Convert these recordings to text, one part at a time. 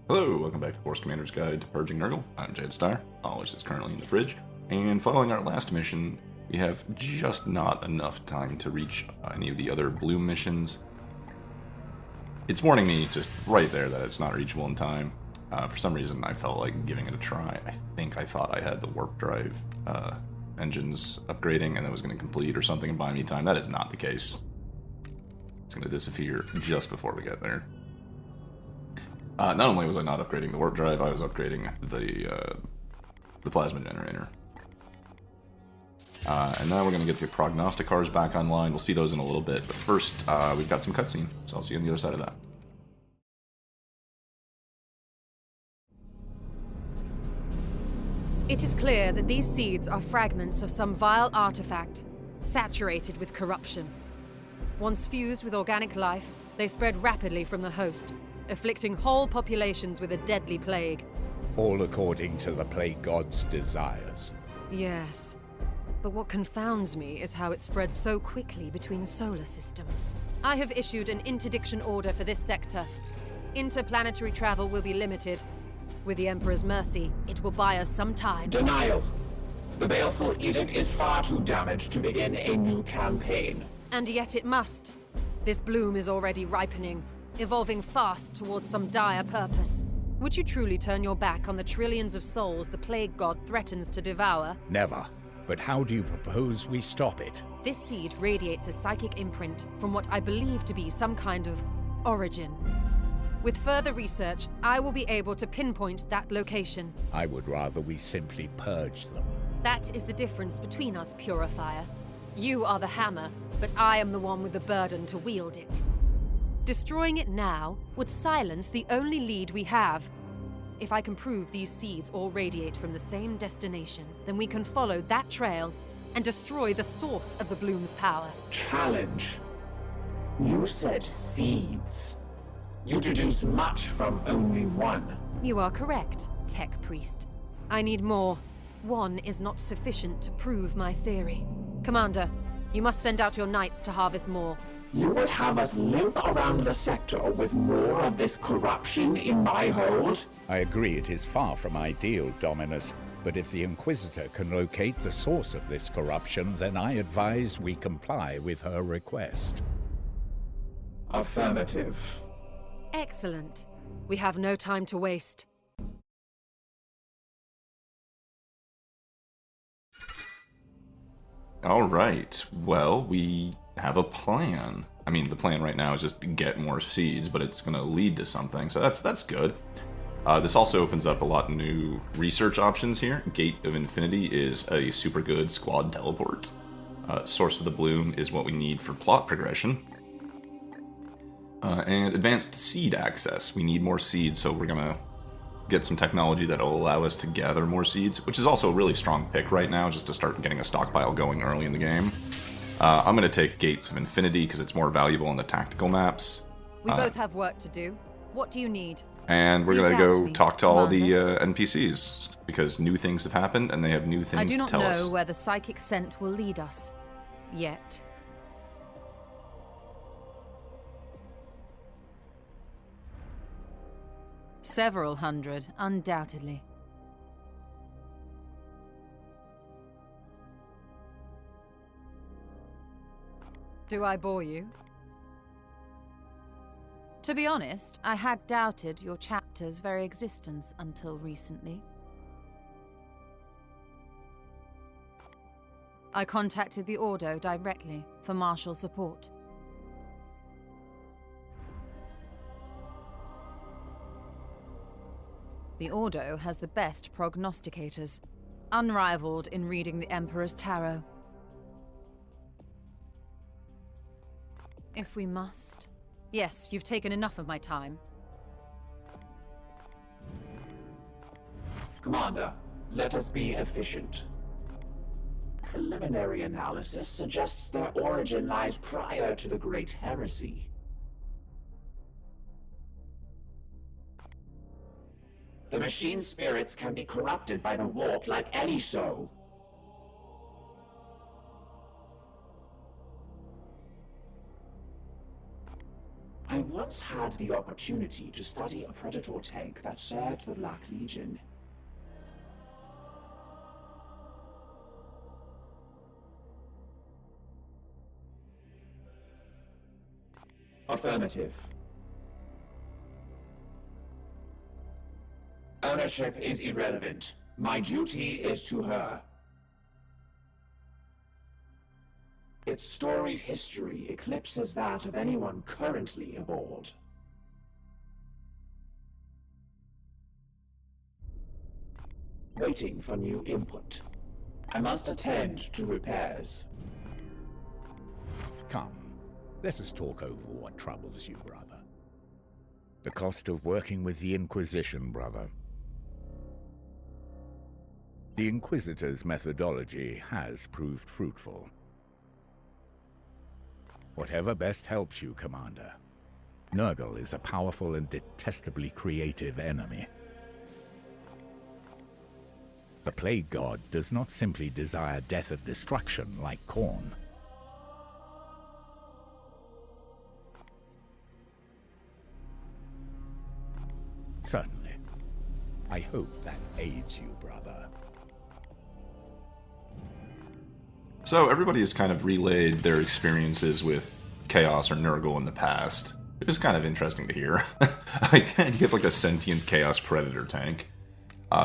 Hello, welcome back to Force Commander's Guide to Purging Nurgle. I'm Jade Star, knowledge is currently in the fridge, and following our last mission, we have just not enough time to reach any of the other Bloom missions. It's warning me just right there that it's not reachable in time. For some reason, I felt like giving it a try. I thought I had the warp drive engines upgrading and it was going to complete or something and buy me time. That is not the case. It's going to disappear just before we get there. Not only was I not upgrading the warp drive, I was upgrading the plasma generator. And now we're going to get the prognosticars back online. We'll see those in a little bit, but first we've got some cutscene, so I'll see you on the other side of that. It is clear that these seeds are fragments of some vile artifact, saturated with corruption. Once fused with organic life, they spread rapidly from the host, afflicting whole populations with a deadly plague. All according to the plague god's desires. Yes. But what confounds me is how it spreads so quickly between solar systems. I have issued an interdiction order for this sector. Interplanetary travel will be limited. With the Emperor's mercy, it will buy us some time. Denial. The Baleful Edict is far too damaged to begin a new campaign. And yet it must. This bloom is already ripening, evolving fast towards some dire purpose. Would you truly turn your back on the trillions of souls the plague god threatens to devour? Never. But how do you propose we stop it? This seed radiates a psychic imprint from what I believe to be some kind of origin. With further research, I will be able to pinpoint that location. I would rather we simply purge them. That is the difference between us, Purifier. You are the hammer, but I am the one with the burden to wield it. Destroying it now would silence the only lead we have. If I can prove these seeds all radiate from the same destination, then we can follow that trail and destroy the source of the bloom's power. Challenge. You said seeds. You deduce much from only one. You are correct, Tech Priest. I need more. One is not sufficient to prove my theory. Commander, you must send out your knights to harvest more. You would have us limp around the sector with more of this corruption in my hold? I agree it is far from ideal, Dominus, but if the Inquisitor can locate the source of this corruption, then I advise we comply with her request. Affirmative. Excellent. We have no time to waste. Alright, well, we have a plan. I mean, the plan right now is just to get more seeds, but it's going to lead to something, so that's good. This also opens up a lot of new research options here. Gate of Infinity is a super good squad teleport. Source of the Bloom is what we need for plot progression. And advanced seed access. We need more seeds, so we're going to get some technology that will allow us to gather more seeds, which is also a really strong pick right now, just to start getting a stockpile going early in the game. I'm going to take Gates of Infinity because it's more valuable on the tactical maps. We both have work to do. What do you need? And we're going to go talk to all the NPCs, because new things have happened and they have new things to tell us. I do not know where the psychic scent will lead us. Yet. Several hundred, undoubtedly. Do I bore you? To be honest, I had doubted your chapter's very existence until recently. I contacted the Ordo directly for martial support. The Ordo has the best prognosticators, unrivaled in reading the Emperor's tarot. If we must. Yes, you've taken enough of my time. Commander, let us be efficient. Preliminary analysis suggests their origin lies prior to the Great Heresy. The machine spirits can be corrupted by the warp like any so. I once had the opportunity to study a Predator tank that served the Black Legion. Affirmative. Ownership is irrelevant. My duty is to her. Its storied history eclipses that of anyone currently aboard. Waiting for new input. I must attend to repairs. Come, let us talk over what troubles you, brother. The cost of working with the Inquisition, brother. The Inquisitor's methodology has proved fruitful. Whatever best helps you, Commander. Nurgle is a powerful and detestably creative enemy. The Plague God does not simply desire death and destruction like Khorne. Certainly. I hope that aids you, brother. So everybody has kind of relayed their experiences with Chaos or Nurgle in the past. It is kind of interesting to hear. I can't get like a sentient Chaos Predator tank.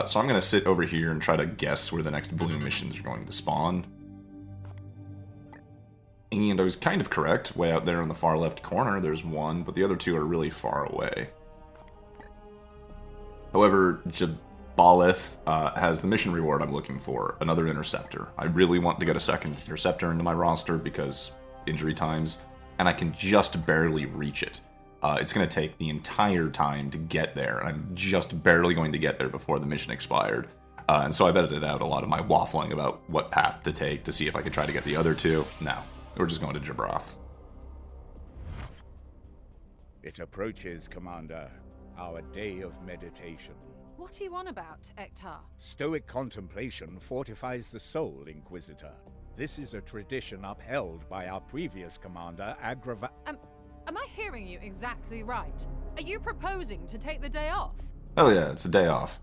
So I'm going to sit over here and try to guess where the next blue missions are going to spawn. And I was kind of correct. Way out there in the far left corner, there's one, but the other two are really far away. However, Baleful has the mission reward I'm looking for, another Interceptor. I really want to get a second Interceptor into my roster because injury times, and I can just barely reach it. It's going to take the entire time to get there, and I'm just barely going to get there before the mission expired. And so I've edited out a lot of my waffling about what path to take to see if I could try to get the other two. No, we're just going to Jabroth. It approaches, Commander. Our day of meditation. What are you on about, Ektar? Stoic contemplation fortifies the soul, Inquisitor. This is a tradition upheld by our previous commander, Am I hearing you exactly right? Are you proposing to take the day off? Oh yeah, it's a day off.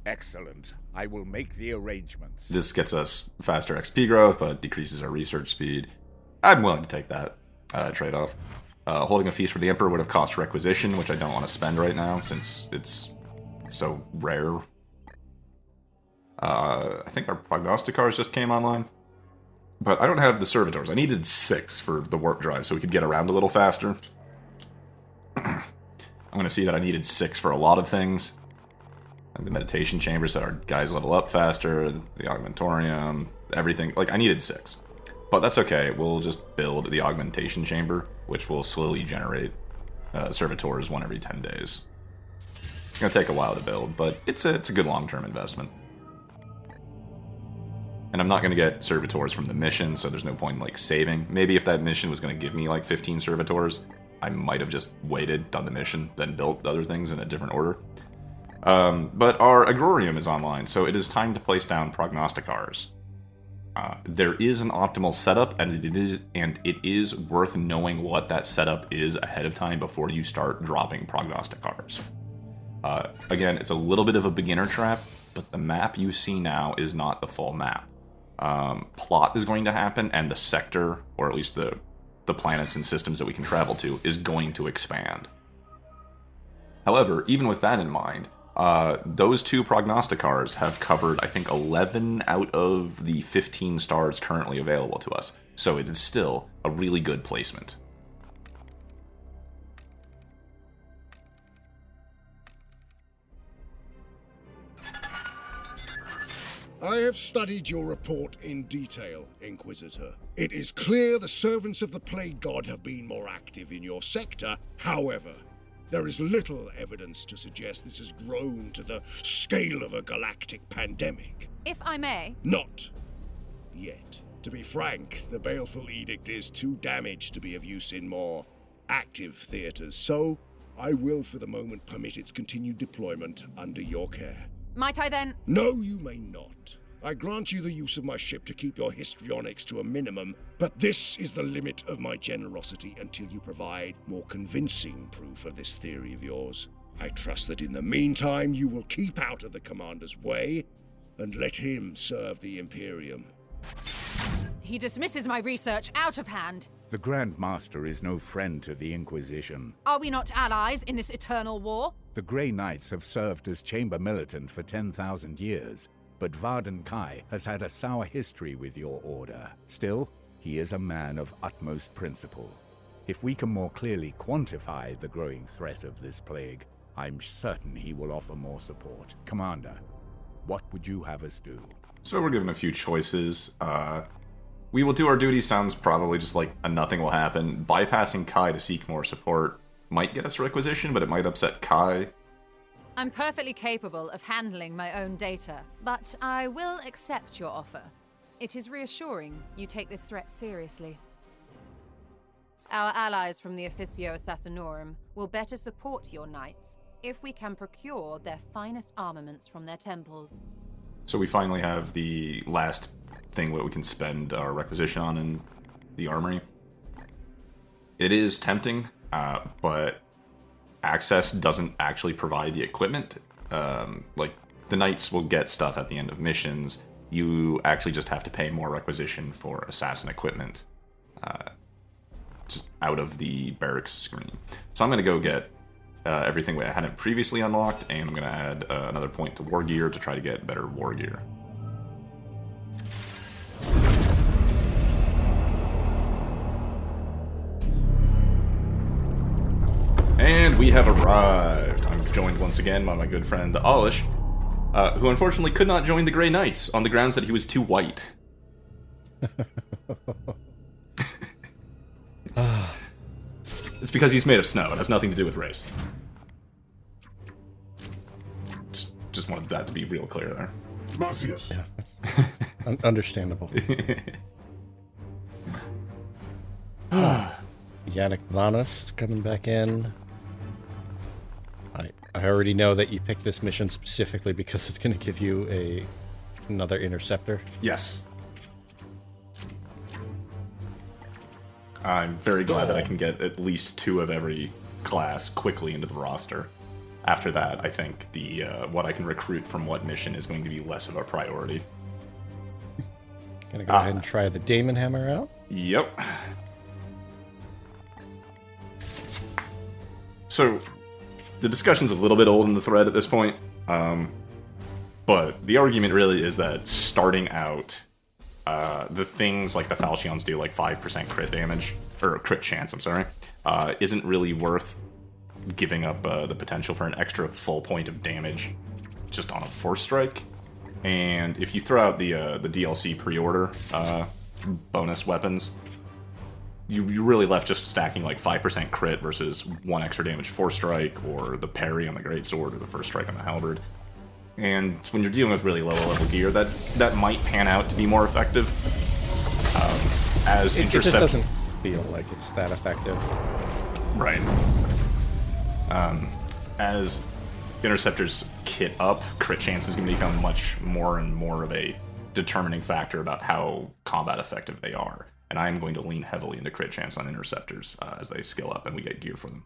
Excellent. I will make the arrangements. This gets us faster XP growth, but decreases our research speed. I'm willing to take that trade-off. Holding a feast for the Emperor would have cost requisition, which I don't want to spend right now, since it's so rare. I think our prognosticars just came online. But I don't have the servitors. I needed 6 for the warp drive, so we could get around a little faster. I'm going to see that I needed 6 for a lot of things. Like the meditation chamber said our guys level up faster, the augmentorium, everything. Like, I needed 6. But that's okay, we'll just build the augmentation chamber, which will slowly generate servitors 1 every 10 days. It's going to take a while to build, but it's a good long-term investment. And I'm not going to get servitors from the mission, so there's no point in, like, saving. Maybe if that mission was going to give me, like, 15 servitors, I might have just waited, done the mission, then built the other things in a different order. But our agrorium is online, so it is time to place down prognosticars. There is an optimal setup, and it is worth knowing what that setup is ahead of time before you start dropping prognosticars. Again, it's a little bit of a beginner trap, but the map you see now is not the full map. Plot is going to happen, and the sector, or at least the planets and systems that we can travel to, is going to expand. However, even with that in mind, those 2 prognosticars have covered, I think, 11 out of the 15 stars currently available to us, so it is still a really good placement. I have studied your report in detail, Inquisitor. It is clear the servants of the Plague God have been more active in your sector. However, there is little evidence to suggest this has grown to the scale of a galactic pandemic. If I may. Not yet. To be frank, the Baleful Edict is too damaged to be of use in more active theaters, so I will for the moment permit its continued deployment under your care. Might I then? No, you may not. I grant you the use of my ship to keep your histrionics to a minimum, but this is the limit of my generosity until you provide more convincing proof of this theory of yours. I trust that in the meantime you will keep out of the Commander's way and let him serve the Imperium. He dismisses my research out of hand. The Grand Master is no friend to the Inquisition. Are we not allies in this eternal war? The Grey Knights have served as Chamber Militant for 10,000 years, but Varden Kai has had a sour history with your order. Still, he is a man of utmost principle. If we can more clearly quantify the growing threat of this plague, I'm certain he will offer more support. Commander, what would you have us do? So we're given a few choices. We will do our duty sounds probably just like a nothing will happen. Bypassing Kai to seek more support might get us requisition, but it might upset Kai. I'm perfectly capable of handling my own data, but I will accept your offer. It is reassuring you take this threat seriously. Our allies from the Officio Assassinorum will better support your knights if we can procure their finest armaments from their temples. So we finally have the last thing that we can spend our requisition on in the armory. It is tempting, but access doesn't actually provide the equipment. Like, the knights will get stuff at the end of missions. You actually just have to pay more requisition for assassin equipment, just out of the barracks screen. So I'm going to go get everything I hadn't previously unlocked, and I'm going to add another point to war gear to try to get better war gear. And we have arrived. I'm joined once again by my good friend Alish, who unfortunately could not join the Grey Knights on the grounds that he was too white. It's because he's made of snow. It has nothing to do with race. Just wanted that to be real clear there. Marcius. Yeah, that's understandable. Yannick Vanas is coming back in. I already know that you picked this mission specifically because it's going to give you another interceptor. Yes. I'm very glad that I can get at least 2 of every class quickly into the roster. After that, I think the what I can recruit from what mission is going to be less of a priority. Gonna go ahead and try the Daemon Hammer out. Yep. So, the discussion's a little bit old in the thread at this point, but the argument really is that starting out, the things like the Falchions do, like 5% crit damage, or crit chance, I'm sorry, isn't really worth giving up the potential for an extra full point of damage just on a Force Strike. And if you throw out the DLC pre-order bonus weapons, you're really left just stacking like 5% crit versus 1 extra damage Force Strike, or the parry on the Greatsword, or the first strike on the Halberd. And when you're dealing with really low level gear, that might pan out to be more effective. As it just doesn't feel like it's that effective. Right. As interceptors kit up, crit chance is going to become much more and more of a determining factor about how combat effective they are. And I am going to lean heavily into crit chance on interceptors as they skill up and we get gear for them.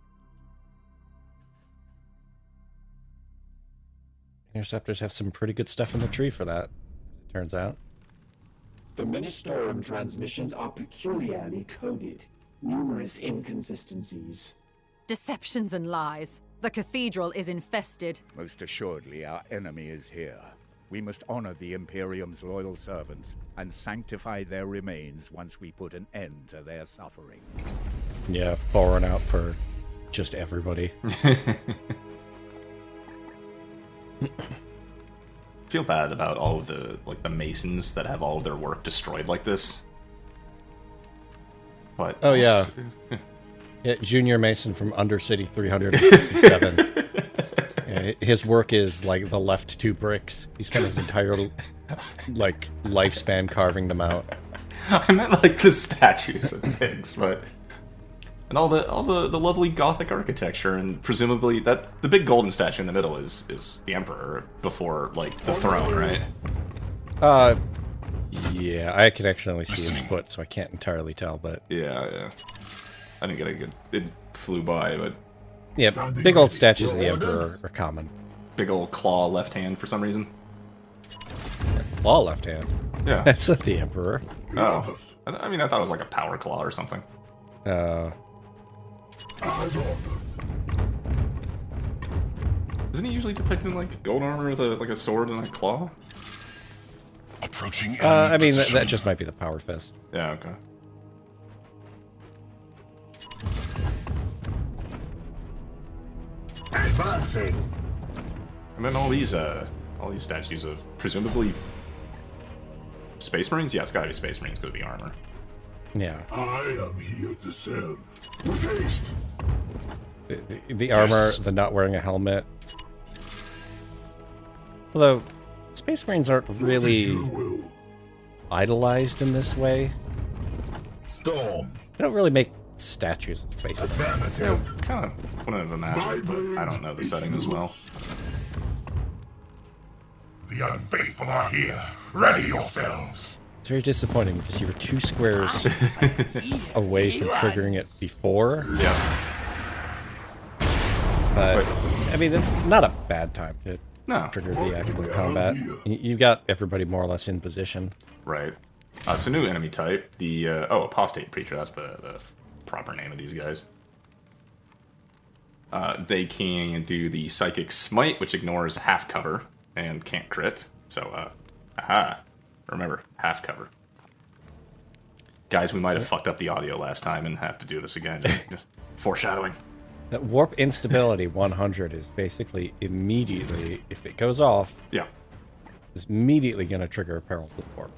Interceptors have some pretty good stuff in the tree for that, as it turns out. The Ministorum transmissions are peculiarly coded. Numerous inconsistencies. Deceptions and lies. The cathedral is infested. Most assuredly, our enemy is here. We must honor the Imperium's loyal servants and sanctify their remains once we put an end to their suffering. Yeah, pouring out for just everybody. Feel bad about all of the Masons that have all of their work destroyed like this. But oh yeah. Yeah, Junior Mason from Undercity 357. Yeah, his work is like the left 2 bricks. He spent his entire lifespan carving them out. I meant like the statues and things, but and all the lovely Gothic architecture, and presumably that the big golden statue in the middle is the Emperor before like the throne, right? Yeah, I can actually only see his foot, so I can't entirely tell, but... Yeah. I didn't get a good... It flew by, but... Yeah, big old statues of the Emperor are common. Big old claw left hand for some reason. Claw left hand? Yeah. That's not the Emperor. Oh. I mean, I thought it was like a power claw or something. Isn't he usually depicted in like gold armor with like a sword and a claw? Approaching I mean, that just might be the power fist. Yeah, okay. advancing. And then all these statues of presumably Space Marines? Yeah, it's gotta be Space Marines because of the armor. Yeah. I am here to serve. With haste. The armor, the not wearing a helmet. Although, Space Marines aren't really idolized in this way. Storm. They don't really make statues of Space Marines. Affirmative. Kind of wouldn't have imagined, but I don't know the setting as well. The unfaithful are here. Ready yourselves. It's very disappointing because you were 2 squares away from triggering it before. Yeah. But, I mean, it's not a bad time to No. trigger the actual combat. You got everybody more or less in position. Right. So new enemy type, the apostate preacher. That's the proper name of these guys. They can do the psychic smite, which ignores half cover and can't crit. So, remember, half cover. Guys, we might have fucked up the audio last time and have to do this again. Just foreshadowing. That warp instability 100 is basically immediately, if it goes off, Yeah. is immediately going to trigger a peril to the warp.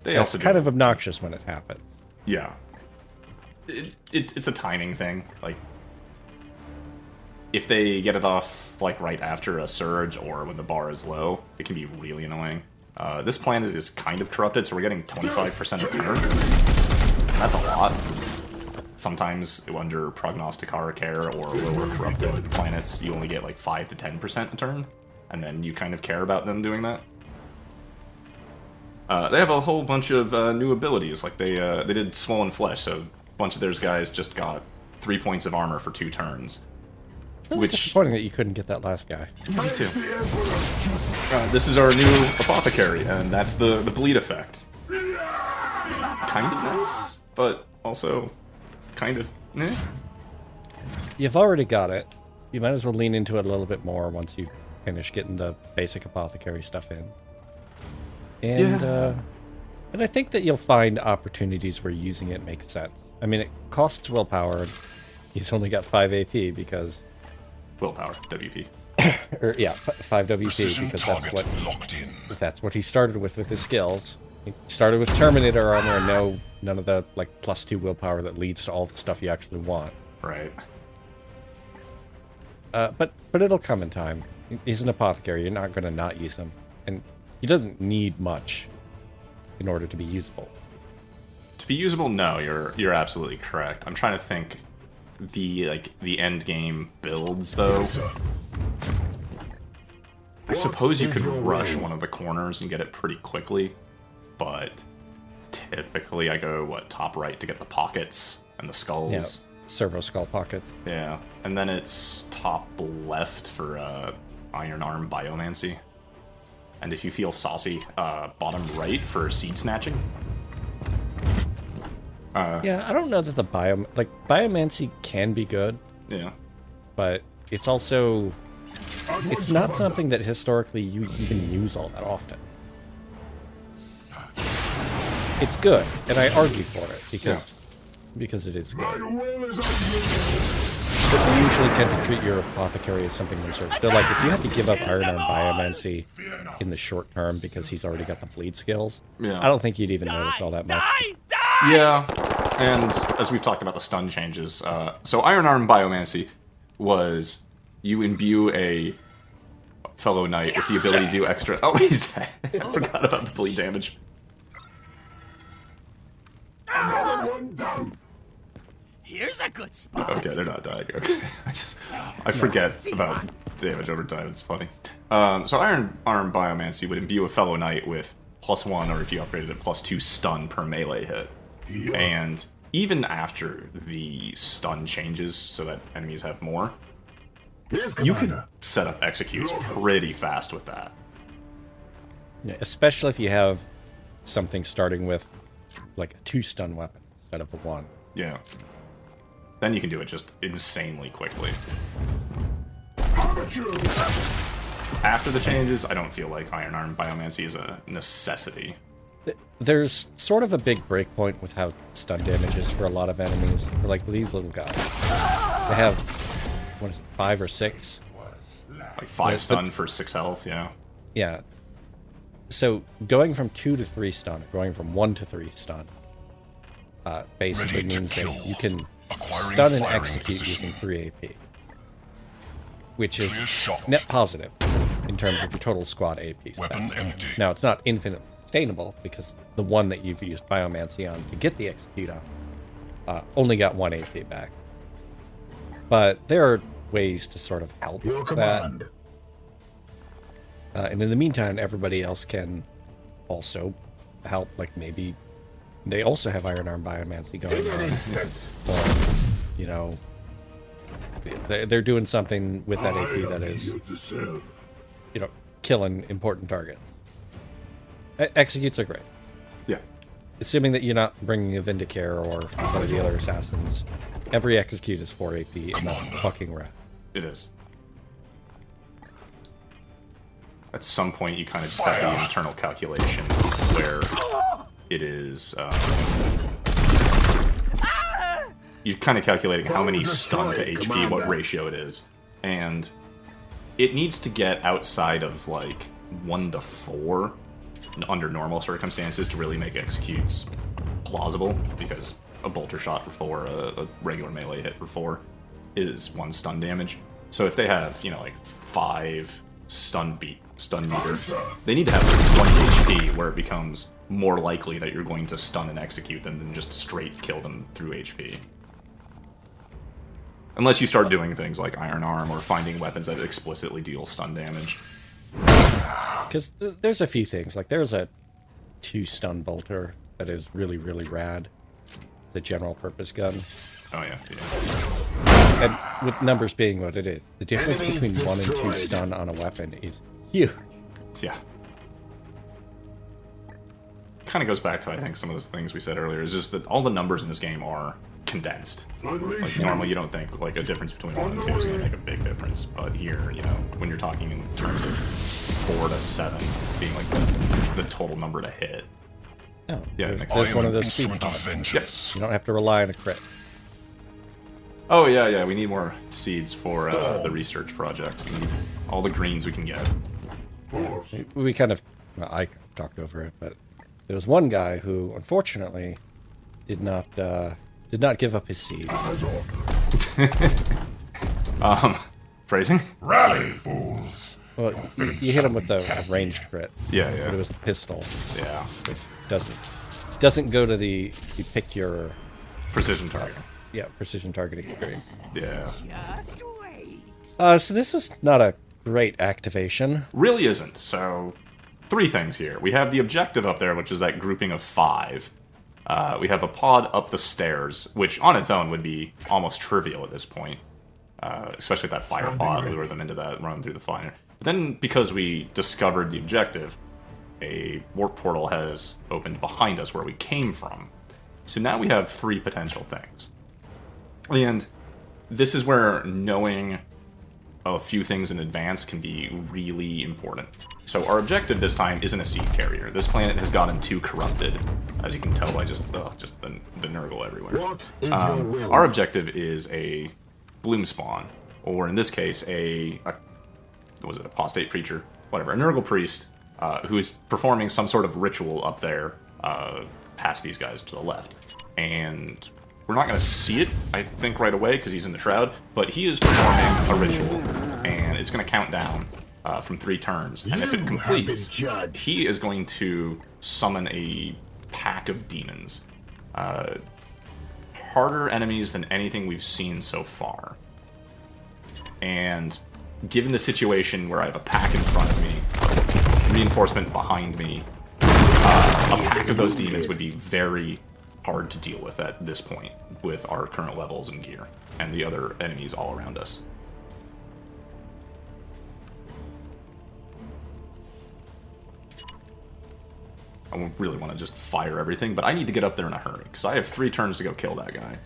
They It's also kind of obnoxious when it happens. Yeah. It's a timing thing. Like, if they get it off, like, right after a surge or when the bar is low, it can be really annoying. This planet is kind of corrupted, so we're getting 25% a turn. And that's a lot. Sometimes under Prognosticare care or lower corrupted planets, you only get like 5 to 10% a turn, and then you kind of care about them doing that. They have a whole bunch of new abilities, like they did Swollen Flesh, so a bunch of theirs guys just got 3 points of armor for 2 turns. Really Which disappointing that you couldn't get that last guy. me too. This is our new apothecary, and that's the bleed effect. Kind of nice, but also kind of eh. You've already got it. You might as well lean into it a little bit more once you finish getting the basic apothecary stuff in. And I think that you'll find opportunities where using it makes sense. I mean, it costs willpower. And he's only got 5 AP because... Willpower, WP. 5 WP Precision because target locked in. that's what he started with his skills. He started with Terminator armor and none of the like +2 willpower that leads to all the stuff you actually want. Right. But it'll come in time. He's an apothecary. You're not going to not use him, and he doesn't need much in order to be usable. To be usable, no, you're absolutely correct. I'm trying to think the end game builds though. I suppose you could rush one of the corners and get it pretty quickly, but typically I go top right to get the pockets and the skulls. Yeah, servo skull pockets. Yeah, and then it's top left for Iron Arm Biomancy. And if you feel saucy, bottom right for seed snatching. Yeah, I don't know that the biomancy can be good, Yeah. but it's also it's not something that historically you can use all that often. It's good, and I argue for it because it is good. But we usually tend to treat your apothecary as something reserved. So, like, if you have to give up Iron Arm Biomancy in the short term because he's already got the bleed skills, Yeah. I don't think you'd even notice all that much. Yeah, and as we've talked about the stun changes, so Iron Arm Biomancy was you imbue a fellow knight with the ability to do extra... Oh, he's dead. I forgot about the bleed damage. Here's a good spot. Okay, they're not dying. Okay, I forget about damage over time. It's funny. So Iron Arm Biomancy would imbue a fellow knight with +1, or if you upgraded it, +2 stun per melee hit. And even after the stun changes so that enemies have more, you can set up executes pretty fast with that. Yeah, especially if you have something starting with like a 2 stun weapon instead of a 1. Yeah. Then you can do it just insanely quickly. After the changes, I don't feel like Iron Arm Biomancy is a necessity. There's sort of a big breakpoint with how stun damage is for a lot of enemies. For like these little guys. They have, what is it, 5 or 6? Like 5 stun for 6 health, yeah. Yeah. So going from 2 to 3 stun, going from 1 to 3 stun, basically means that you can stun and execute using 3 AP. Which is net positive in terms of your total squad AP. Weapon empty. Now, it's not infinitely sustainable, because the one that you've used Biomancy on to get the execute on only got 1 AP back. But there are ways to sort of help that. And in the meantime, everybody else can also help. Like, maybe they also have Iron Arm Biomancy going on. Or, you know, they're doing something with that AP that is, you know, killing important targets. Executes are great. Yeah. Assuming that you're not bringing a Vindicare or one of the other assassins, every execute is 4 AP, and that's fucking rad. It is. At some point, you kind of just have the internal calculation where it is... you're kind of calculating how many stun to HP, what ratio it is. And it needs to get outside of, like, 1 to 4 under normal circumstances to really make executes plausible, because a bolter shot for 4, a regular melee hit for 4 is 1 stun damage. So if they have, you know, like 5 stun meter, they need to have like 20 HP where it becomes more likely that you're going to stun and execute than just straight kill them through HP. Unless you start doing things like Iron Arm or finding weapons that explicitly deal stun damage. Because there's a few things. Like, there's a 2 stun bolter that is really, really rad. The general purpose gun. Oh, yeah. And with numbers being what it is, the difference between 1 and 2 stun on a weapon is huge. Yeah. Kind of goes back to, I think, some of those things we said earlier, is just that all the numbers in this game are condensed. Like, normally you don't think like a difference between 1 and 2 is going to make a big difference, but here, you know, when you're talking in terms of 4 to 7 being like the total number to hit. Oh, yeah, there's one of those seed pods. Yes. You don't have to rely on a crit. Oh yeah, we need more seeds for the research project. We need all the greens we can get. We kind of, well, I talked over it, but there was one guy who, unfortunately, did not give up his seed. Phrasing? Rally, fools! Well, you hit him with the ranged crit. Yeah. But it was the pistol. Yeah. It doesn't go to the, you pick your... Precision targeting. Yeah, precision targeting screen. Yeah. Just wait. So this is not a great activation. Really isn't. So, 3 things here. We have the objective up there, which is that grouping of 5. We have a pod up the stairs, which on its own would be almost trivial at this point. Especially with that fire pod, lure them into that, run through the fire. But then, because we discovered the objective, a warp portal has opened behind us where we came from. So now we have 3 potential things. And this is where knowing a few things in advance can be really important. So our objective this time isn't a seed carrier. This planet has gotten too corrupted, as you can tell by just the Nurgle everywhere. What is your will? Our objective is a bloom spawn, or in this case, a apostate preacher? Whatever, a Nurgle priest who is performing some sort of ritual up there past these guys to the left. And we're not going to see it, I think, right away because he's in the shroud, but he is performing a ritual, and it's going to count down from 3 turns, and if it completes, he is going to summon a pack of demons. Harder enemies than anything we've seen so far. And given the situation where I have a pack in front of me, reinforcement behind me, a pack of those demons would be very hard to deal with at this point, with our current levels and gear, and the other enemies all around us. I really want to just fire everything, but I need to get up there in a hurry, because I have 3 turns to go kill that guy.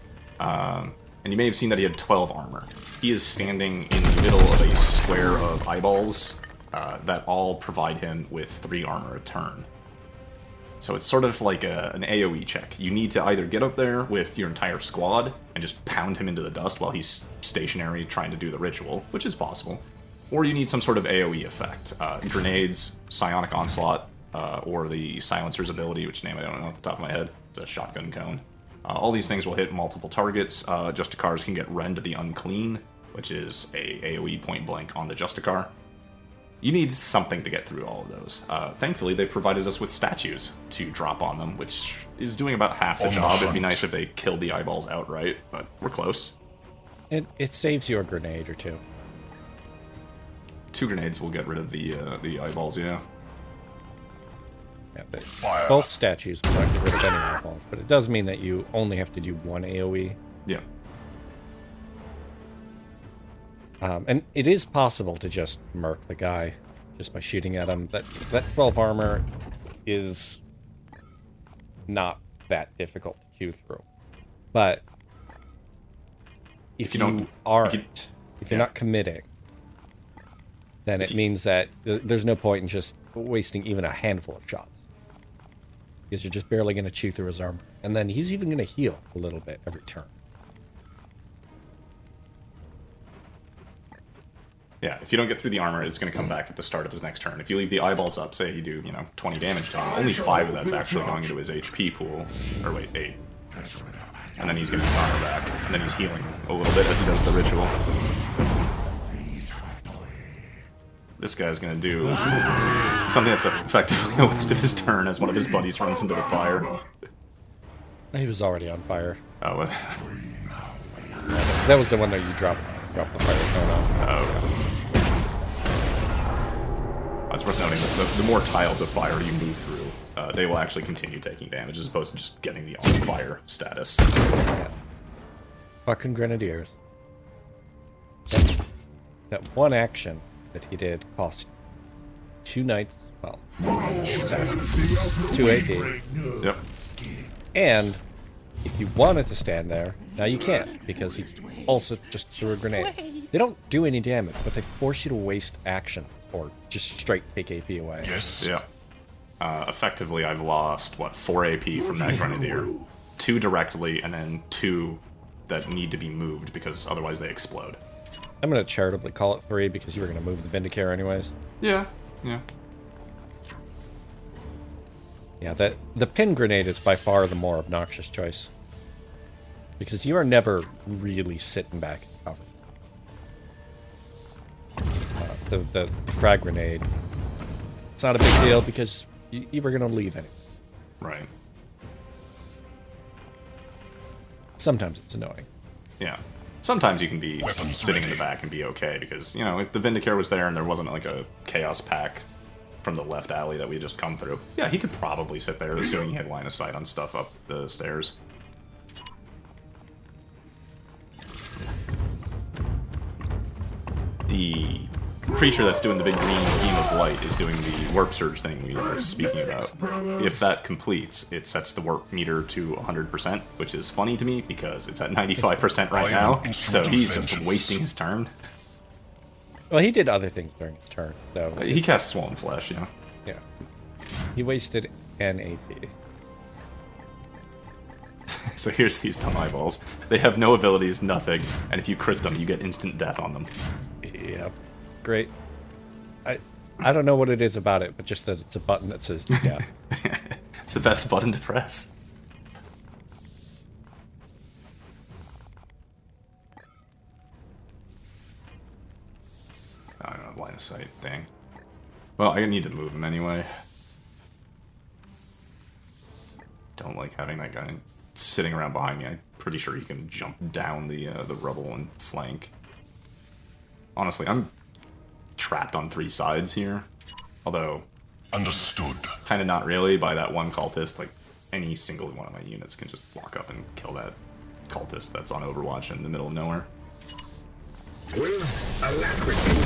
And you may have seen that he had 12 armor. He is standing in the middle of a square of eyeballs that all provide him with 3 armor a turn. So it's sort of like an AoE check. You need to either get up there with your entire squad and just pound him into the dust while he's stationary trying to do the ritual, which is possible, or you need some sort of AoE effect. Grenades, Psionic Onslaught, or the Silencer's ability, which name I don't know off the top of my head. It's a shotgun cone. All these things will hit multiple targets. Justicars can get Rend the Unclean, which is a AoE point blank on the Justicar. You need something to get through all of those. Thankfully, they've provided us with statues to drop on them, which is doing about half the job. It'd be nice if they killed the eyeballs outright, but we're close. It saves you a grenade or 2. 2 grenades will get rid of the eyeballs, yeah. Yeah, both statues will not get rid of any eyeballs, but it does mean that you only have to do 1 AoE. Yeah. And it is possible to just murk the guy just by shooting at him. That 12 armor is not that difficult to chew through. But if you're not committing, then it means that there's no point in just wasting even a handful of shots. Because you're just barely going to chew through his armor. And then he's even going to heal a little bit every turn. Yeah, if you don't get through the armor, it's going to come back at the start of his next turn. If you leave the eyeballs up, say you do, 20 damage to him, only 5 of that's actually going into his HP pool. Or wait, 8. And then he's getting his armor back. And then he's healing a little bit as he does the ritual. This guy's going to do something that's effectively a waste of his turn as one of his buddies runs into the fire. He was already on fire. Oh, what? That was the one that you dropped the fire cone on. Oh. It's worth noting that the more tiles of fire you move through, they will actually continue taking damage as opposed to just getting the on fire status. Yeah. Fucking Grenadiers. That one action that he did cost 2 knights, assassins, 2 AP. Yep. And if you wanted to stand there, now you can't, because he also just threw a grenade. They don't do any damage, but they force you to waste action, or just straight take AP away. Yes. Yeah. Effectively, I've lost, 4 AP from that Grenadier. 2 directly, and then 2 that need to be moved, because otherwise they explode. I'm going to charitably call it 3, because you were going to move the Vindicare anyways. Yeah. Yeah, the pin grenade is by far the more obnoxious choice. Because you are never really sitting back and cover. The frag grenade, it's not a big deal because you were going to leave anyway. Right. Sometimes it's annoying. Yeah. Sometimes you can be sitting in the back and be okay, because, if the Vindicare was there and there wasn't like a Chaos Pack from the left alley that we had just come through, yeah, he could probably sit there assuming he had line of sight on stuff up the stairs. The creature that's doing the big green beam of light is doing the warp surge thing we were speaking about. If that completes, it sets the warp meter to 100%, which is funny to me because it's at 95% right now, so he's just wasting his turn. Well, he did other things during his turn, so... He cast Swollen Flesh, yeah. Yeah. He wasted an AP. So here's these dumb eyeballs. They have no abilities, nothing, and if you crit them, you get instant death on them. Yep. Great. I don't know what it is about it, but just that it's a button that says death. It's the best button to press. I don't know, line of sight thing. Well, I need to move him anyway. Don't like having that guy sitting around behind me. I'm pretty sure he can jump down the rubble and flank. Honestly, I'm trapped on 3 sides here. Although, Understood. kind of not really by that one cultist. Like, any single one of my units can just walk up and kill that cultist that's on Overwatch in the middle of nowhere. With alacrity.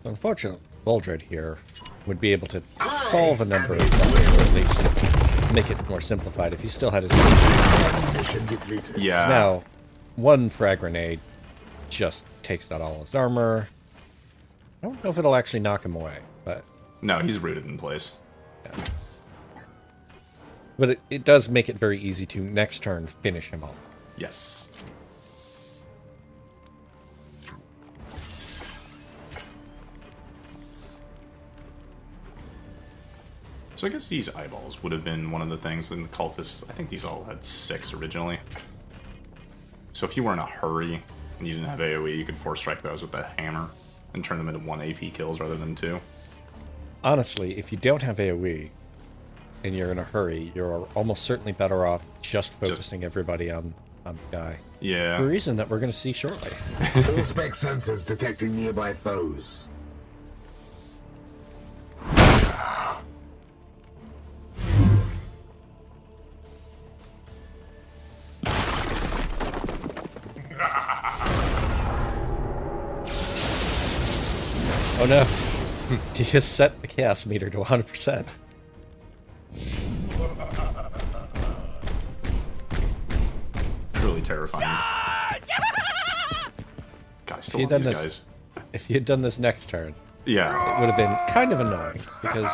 Unfortunately, Voldred here would be able to solve a number of problems, or at least make it more simplified if he still had his Yeah. Now, one frag grenade just takes out all his armor. I don't know if it'll actually knock him away, but... No, he's rooted in place. Yeah. But it does make it very easy to, next turn, finish him off. Yes. So I guess these eyeballs would have been one of the things in the cultists. I think these all had 6 originally. So if you were in a hurry and you didn't have AoE, you could force strike those with a hammer and turn them into 1 AP kills rather than 2. Honestly, if you don't have AoE and you're in a hurry, you're almost certainly better off just focusing everybody on the guy. Yeah. For a reason that we're going to see shortly. Full spec sensors detecting nearby foes. Oh no. He has set the chaos meter to 100%. Truly terrifying. God, I still If love you these had guys. If he had done this next turn, Yeah. it would have been kind of annoying, because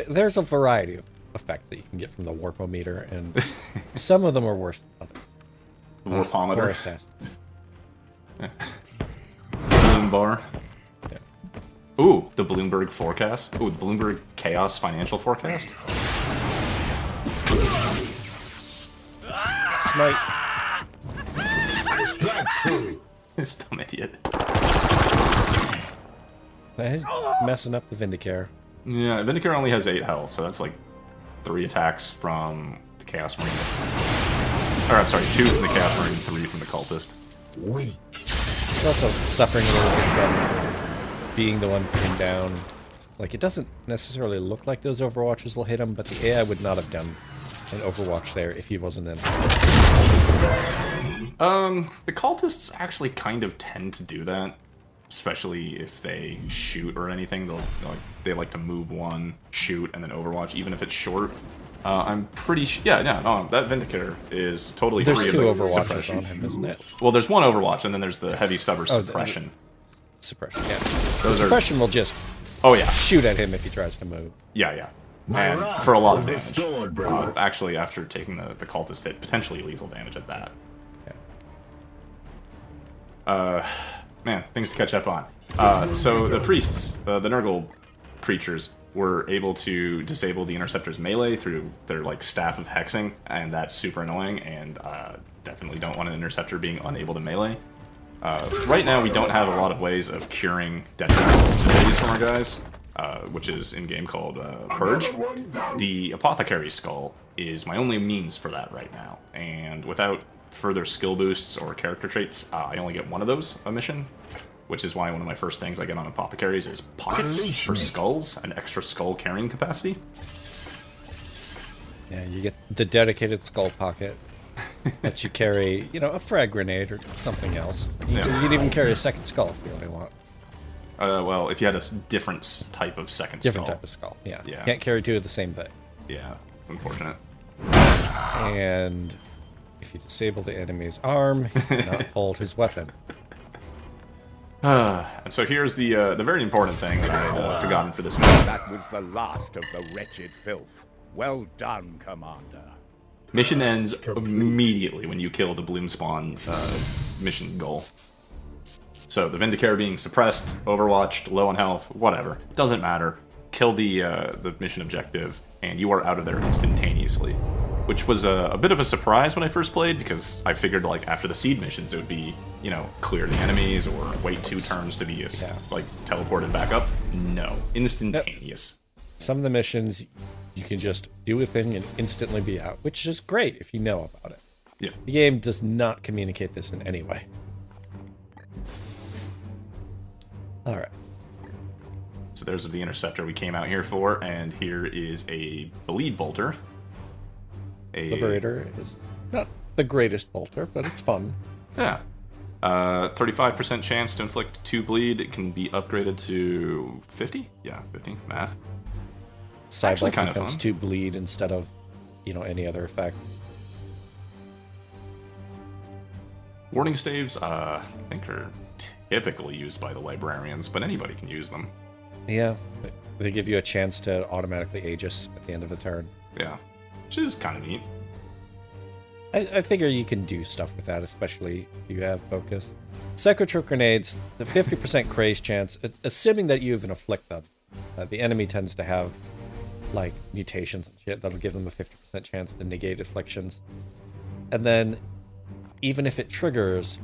there's a variety of effects that you can get from the warpometer, and some of them are worse than others. Or Warpometer. assess. Bloom bar. Yeah. Ooh, the Bloomberg forecast. Ooh, the Bloomberg Chaos Financial Forecast. Smite. This dumb idiot. He's messing up the Vindicare. Yeah, Vindicare only has 8 health, so that's like 3 attacks from the Chaos Marines. Or, I'm sorry, 2 from the Chaos Marine, 3 from the Cultist. Weak. He's also suffering a little bit from being the one pinned down. Like, it doesn't necessarily look like those Overwatches will hit him, but the AI would not have done an Overwatch there if he wasn't in. The Cultists actually kind of tend to do that. Especially if they shoot or anything, they like to move one, shoot, and then Overwatch, even if it's short. I'm pretty sure. Yeah, no, that Vindicare is totally There's free 2 of the Overwatches suppression. on him, isn't it? Well, there's 1 Overwatch, and then there's the heavy stubber suppression. Suppression, yeah. Those The suppression will just Oh yeah, shoot at him if he tries to move. yeah. My And wrath for a lot of is damage. restored, brother. Actually, after taking the cultist hit, potentially lethal damage at that. Yeah. Man, things to catch up on. So the priests, the Nurgle preachers, were able to disable the Interceptor's melee through their staff of hexing, and that's super annoying, and definitely don't want an Interceptor being unable to melee. Right now, we don't have a lot of ways of curing detrimental abilities from our guys, which is in-game called Purge. The Apothecary Skull is my only means for that right now, and without further skill boosts or character traits, I only get 1 of those a mission, which is why one of my first things I get on Apothecaries is pockets for skulls, an extra skull carrying capacity. Yeah, you get the dedicated skull pocket that you carry, a frag grenade or something else. You could even carry a second skull if you really want. Well, if you had a different type of second Different skull. type of skull, yeah. Yeah. Can't carry 2 of the same thing. Yeah, unfortunate. And if you disable the enemy's arm, he cannot hold his weapon. And so here's the very important thing that I had forgotten for this mission. That was the last of the wretched filth. Well done, Commander. Mission ends immediately when you kill the Bloom Spawn mission goal. So the Vindicare being suppressed, overwatched, low on health, whatever. Doesn't matter. Kill the mission objective, and you are out of there instantaneously. Which was a bit of a surprise when I first played, because I figured after the seed missions it would be, clear the enemies or wait 2 turns to be teleported back up. No. Instantaneous. Some of the missions you can just do a thing and instantly be out, which is great if you know about it. Yeah. The game does not communicate this in any way. Alright. So there's the interceptor we came out here for, and here is a bleed bolter. Liberator is not the greatest bolter, but it's fun. Yeah. 35% chance to inflict 2 bleed. It can be upgraded to 50? Yeah, 50. Math. Actually kind of becomes fun. 2 bleed instead of, any other effect. Warning staves, I think are typically used by the librarians, but anybody can use them. Yeah. They give you a chance to automatically Aegis at the end of a turn. Yeah. Which is kind of neat. I figure you can do stuff with that, especially if you have focus. Psychotrope grenades, the 50% craze chance, assuming that you even afflict them. The enemy tends to have, like, mutations and shit that'll give them a 50% chance to negate afflictions. And then, even if it triggers,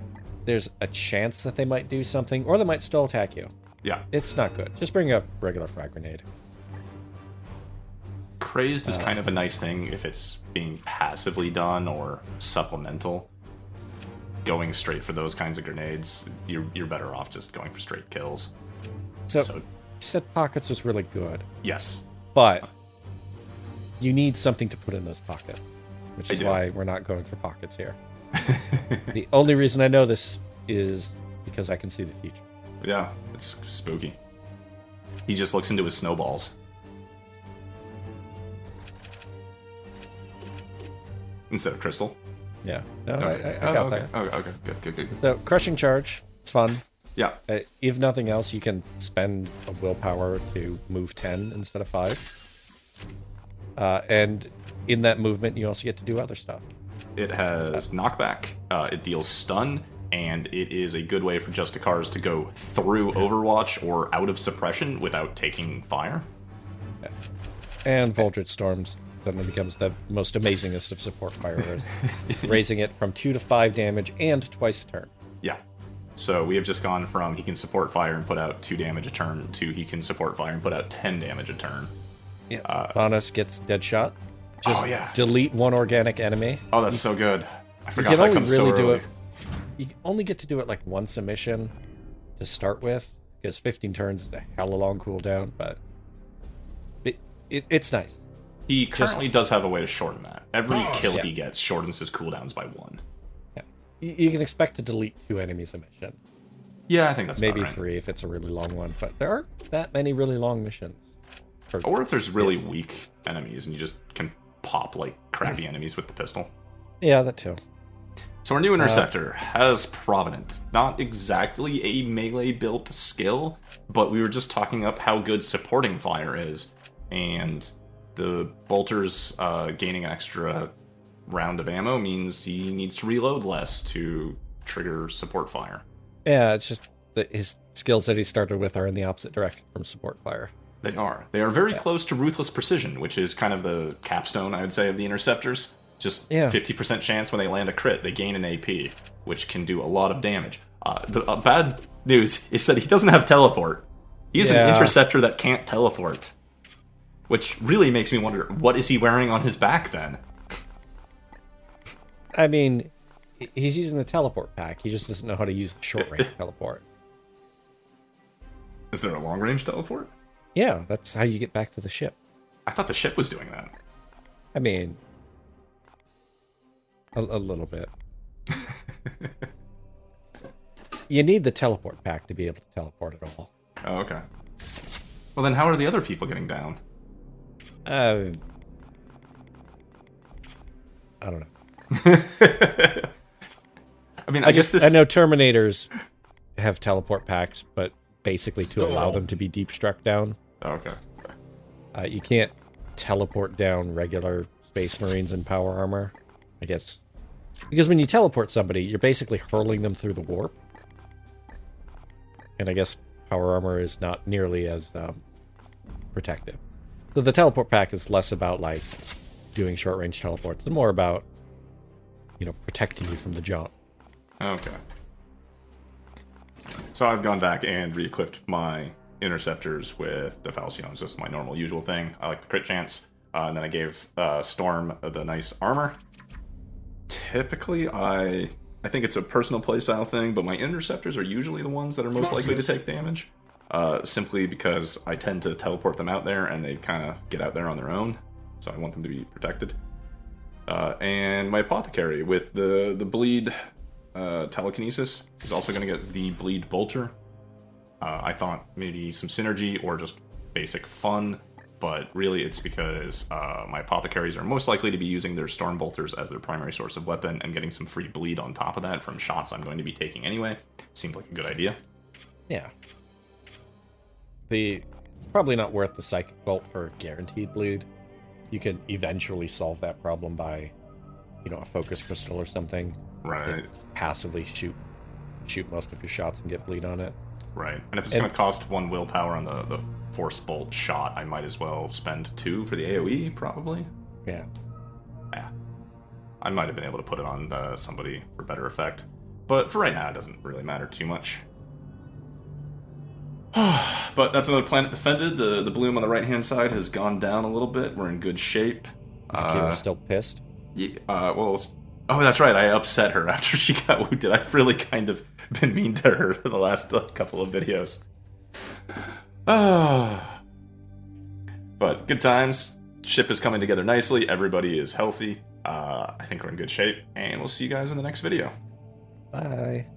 there's a chance that they might do something, or they might still attack you. Yeah. It's not good. Just bring a regular frag grenade. Crazed is kind of a nice thing if it's being passively done or supplemental. Going straight for those kinds of grenades, you're better off just going for straight kills. So you said pockets was really good, yes. but you need something to put in those pockets, which I is do. why we're not going for pockets here. The only reason I know this is because I can see the future. Yeah, it's spooky. He just looks into his snowballs. Instead of crystal. Yeah, no, Okay. I got okay. that. Okay, good. So crushing charge, it's fun. Yeah. If nothing else, you can spend a willpower to move 10 instead of 5. And in that movement, you also get to do other stuff. It has knockback, it deals stun, and it is a good way for Justicars to go through Overwatch or out of suppression without taking fire. Yeah. And Voltage Storms suddenly becomes the most amazingest of support firers, raising it from 2 to 5 damage and twice a turn. Yeah. So we have just gone from he can support fire and put out 2 damage a turn to he can support fire and put out 10 damage a turn. Yeah. Thanos gets Deadshot. Just yeah. delete one organic enemy. Oh, that's so good. I You forgot can that only comes really so do early. it. You only get to do it like once a mission to start with, because 15 turns is a hella long cooldown, but it's nice. He currently does have a way to shorten that. Every kill Yeah. he gets shortens his cooldowns by 1. Yeah. You can expect to delete 2 enemies a mission. Yeah, I think that's Maybe about right. 3 if it's a really long one, but there aren't that many really long missions. Or if there's really weak enemies and you just can pop like crappy enemies with the pistol. Yeah, that too. So our new interceptor has Provident. Not exactly a melee built skill, but we were just talking up how good supporting fire is, and the bolters gaining an extra round of ammo means he needs to reload less to trigger support fire. Yeah, it's just that his skills that he started with are in the opposite direction from support fire. They are. They are very close to Ruthless Precision, which is kind of the capstone, I would say, of the interceptors. Just 50% chance when they land a crit, they gain an AP, which can do a lot of damage. The bad news is that he doesn't have teleport. He's an interceptor that can't teleport. Which really makes me wonder, what is he wearing on his back then? I mean, he's using the teleport pack. He just doesn't know how to use the short range teleport. Is there a long range teleport? Yeah, that's how you get back to the ship. I thought the ship was doing that. I mean, a little bit. You need the teleport pack to be able to teleport at all. Oh, okay. Well, then how are the other people getting down? I don't know. I mean, I guess this... I know Terminators have teleport packs, but basically to allow them to be deep struck down. Oh, okay. You can't teleport down regular Space Marines in power armor, I guess. Because when you teleport somebody, you're basically hurling them through the warp. And I guess power armor is not nearly as protective. So the teleport pack is less about, like, doing short-range teleports. It's more about, protecting you from the jump. Okay. So I've gone back and re-equipped my interceptors with the Falchion. It's just my normal usual thing. I like the crit chance. And then I gave Storm the nice armor. typically, I think it's a personal playstyle thing, but my interceptors are usually the ones that are most likely to take damage. Simply because I tend to teleport them out there, and they kind of get out there on their own. So I want them to be protected. And my apothecary with the bleed telekinesis is also going to get the bleed bolter. I thought maybe some synergy or just basic fun, but really it's because my apothecaries are most likely to be using their storm bolters as their primary source of weapon and getting some free bleed on top of that from shots I'm going to be taking anyway. Seems like a good idea. Yeah. Probably not worth the psychic bolt for guaranteed bleed. You can eventually solve that problem by, a focus crystal or something. Right. Passively shoot most of your shots and get bleed on it. Right. And if it's going to cost 1 willpower on the force bolt shot, I might as well spend 2 for the AoE, probably. Yeah. Yeah. I might have been able to put it on somebody for better effect. But for right now, it doesn't really matter too much. But that's another planet defended. The bloom on the right-hand side has gone down a little bit. We're in good shape. Vakir's still pissed? Yeah, oh, that's right. I upset her after she got wounded. I've really kind of been mean to her for the last couple of videos. But good times. Ship is coming together nicely. Everybody is healthy. I think we're in good shape. And we'll see you guys in the next video. Bye.